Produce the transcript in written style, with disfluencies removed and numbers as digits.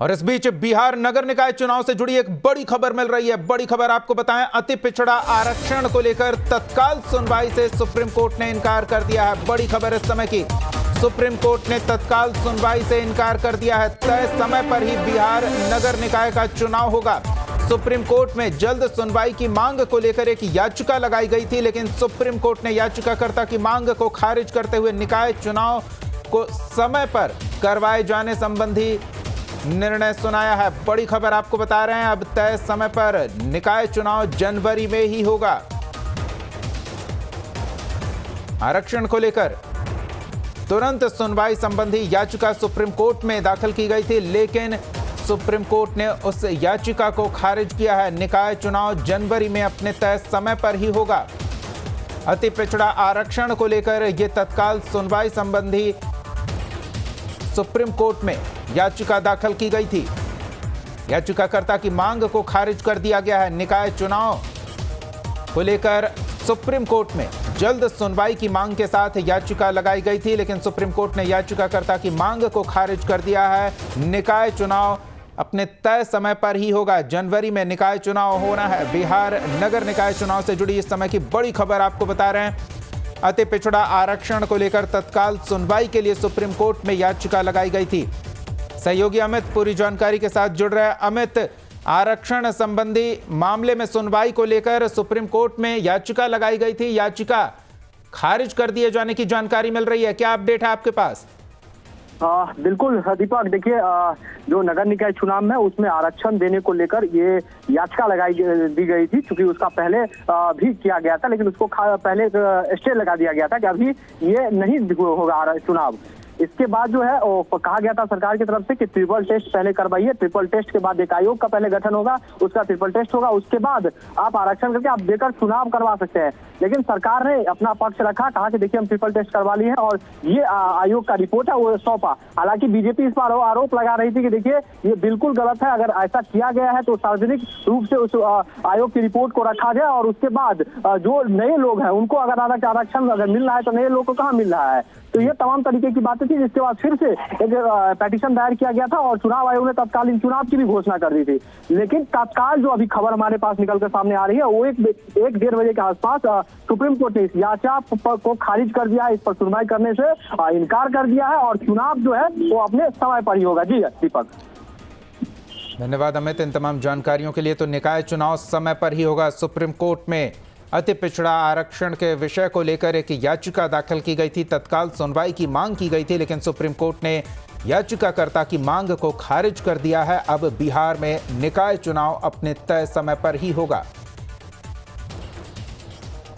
और इस बीच बिहार नगर निकाय चुनाव से जुड़ी एक बड़ी खबर मिल रही है। बड़ी खबर आपको बताएं, अति पिछड़ा आरक्षण को लेकर तत्काल सुनवाई से सुप्रीम कोर्ट ने इनकार कर दिया है। बड़ी खबर इस समय की, सुप्रीम कोर्ट ने तत्काल सुनवाई से इनकार कर दिया है। तय समय पर ही बिहार नगर निकाय का चुनाव होगा। सुप्रीम कोर्ट में जल्द सुनवाई की मांग को लेकर एक याचिका लगाई गई थी, लेकिन सुप्रीम कोर्ट ने याचिकाकर्ता की मांग को खारिज करते हुए निकाय चुनाव को समय पर करवाए जाने संबंधी निर्णय सुनाया है। बड़ी खबर आपको बता रहे हैं, अब तय समय पर निकाय चुनाव जनवरी में ही होगा। आरक्षण को लेकर तुरंत सुनवाई संबंधी याचिका सुप्रीम कोर्ट में दाखिल की गई थी, लेकिन सुप्रीम कोर्ट ने उस याचिका को खारिज किया है। निकाय चुनाव जनवरी में अपने तय समय पर ही होगा। अति पिछड़ा आरक्षण को लेकर यह तत्काल सुनवाई संबंधी सुप्रीम कोर्ट में याचिका दाखिल की गई थी। याचिकाकर्ता की मांग को खारिज कर दिया गया है। निकाय चुनाव को लेकर सुप्रीम कोर्ट में जल्द सुनवाई की मांग के साथ याचिका लगाई गई थी, लेकिन सुप्रीम कोर्ट ने याचिकाकर्ता की मांग को खारिज कर दिया है। निकाय चुनाव अपने तय समय पर ही होगा। जनवरी में निकाय चुनाव होना है। बिहार नगर निकाय चुनाव से जुड़ी इस समय की बड़ी खबर आपको बता रहे हैं। अति पिछड़ा आरक्षण को लेकर तत्काल सुनवाई के लिए सुप्रीम कोर्ट में याचिका लगाई गई थी। सहयोगी अमित पूरी जानकारी के साथ जुड़ रहे हैं। अमित, आरक्षण संबंधी मामले में सुनवाई को लेकर सुप्रीम कोर्ट में याचिका लगाई गई थी, याचिका खारिज कर दिए जाने की जानकारी मिल रही है, क्या अपडेट है आपके पास? बिल्कुल दीपक, देखिए जो नगर निकाय चुनाव में उसमें आरक्षण देने को लेकर ये याचिका दी गई थी, क्योंकि उसका पहले भी किया गया था, लेकिन उसको पहले स्टे लगा दिया गया था कि अभी ये नहीं होगा चुनाव। इसके बाद जो है कहा गया था सरकार की तरफ से कि ट्रिपल टेस्ट पहले करवाइए, ट्रिपल टेस्ट के बाद एक आयोग का पहले गठन होगा, उसका ट्रिपल टेस्ट होगा, उसके बाद आप आरक्षण करके आप देकर चुनाव करवा सकते हैं। लेकिन सरकार ने अपना पक्ष रखा, कहा कि देखिए हम ट्रिपल टेस्ट करवा लिए हैं और ये आयोग का रिपोर्ट है वो सौंपा। हालांकि बीजेपी इस पर आरोप लगा रही थी कि देखिए ये बिल्कुल गलत है, अगर ऐसा किया गया है तो सार्वजनिक रूप से उस आयोग की रिपोर्ट को रखा जाए और उसके बाद जो नए लोग हैं उनको अगर आरक्षण अगर मिल रहा है तो नए लोग को कहाँ मिल रहा है। तो ये तमाम तरीके की बातें थी, जिसके बाद फिर से एक पेटिशन दायर किया गया था और चुनाव आयोग ने तत्कालीन चुनाव की भी घोषणा कर दी थी। लेकिन तत्काल जो अभी खबर हमारे पास निकलकर सामने आ रही है वो एक डेढ़ बजे के आसपास सुप्रीम कोर्ट ने इस याचिका को खारिज कर दिया है, इस पर सुनवाई करने से इनकार कर दिया है और चुनाव जो है वो अपने समय पर ही होगा। जी दीपक, धन्यवाद अमित इन तमाम जानकारियों के लिए। तो निकाय चुनाव समय पर ही होगा। सुप्रीम कोर्ट में अति पिछड़ा आरक्षण के विषय को लेकर एक याचिका दाखिल की गई थी, तत्काल सुनवाई की मांग की गई थी, लेकिन सुप्रीम कोर्ट ने याचिकाकर्ता की मांग को खारिज कर दिया है। अब बिहार में निकाय चुनाव अपने तय समय पर ही होगा।